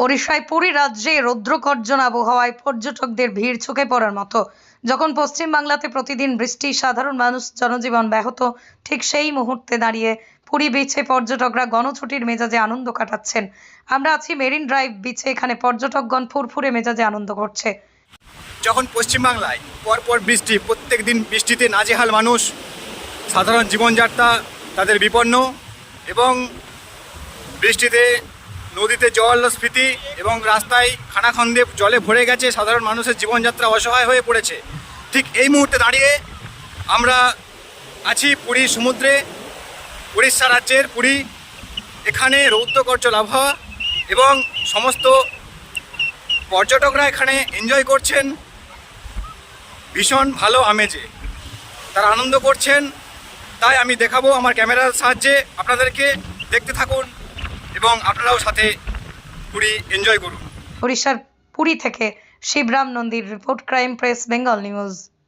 ওড়িশায় পুরী রাজ্যে রৌদ্রকর্জন আবহাওয়ায় পর্যটকদের ভিড় চোখে পড়ার মতো। যখন পশ্চিম বাংলাতে প্রতিদিন বৃষ্টি, সাধারণ মানুষ জনজীবন ব্যাহত, ঠিক সেই মুহূর্তে দাঁড়িয়ে পুরী বিচে পর্যটকরা গণছুটির মেজাজে আনন্দ কাটাচ্ছেন। আমরা আছি মেরিন ড্রাইভ বিচে, এখানে পর্যটকগণ ফুরফুরে মেজাজে আনন্দ করছে। যখন পশ্চিমবাংলায় পরপর বৃষ্টি, প্রত্যেক দিন বৃষ্টিতে নাজেহাল মানুষ, সাধারণ জীবনযাত্রা তাদের বিপন্ন, এবং বৃষ্টিতে নদীতে জলস্ফীতি এবং রাস্তায় খানাখন্দে জলে ভরে গেছে, সাধারণ মানুষের জীবনযাত্রা অসহায় হয়ে পড়েছে। ঠিক এই মুহূর্তে দাঁড়িয়ে আমরা আছি পুরী সমুদ্রে, উড়িষ্যা রাজ্যের পুরী। এখানে রৌদ্রকর্জন আবহাওয়া এবং সমস্ত পর্যটকরা এখানে এনজয় করছেন ভীষণ ভালো আমেজে, তারা আনন্দ করছেন। তাই আমি দেখাবো আমার ক্যামেরার সাহায্যে আপনাদেরকে, দেখতে থাকুন এবং আপনারাও সাথে পুরী এনজয় করুন। উড়িষ্যার পুরী থেকে শিবরাম নন্দীর report, crime press, Bengal news.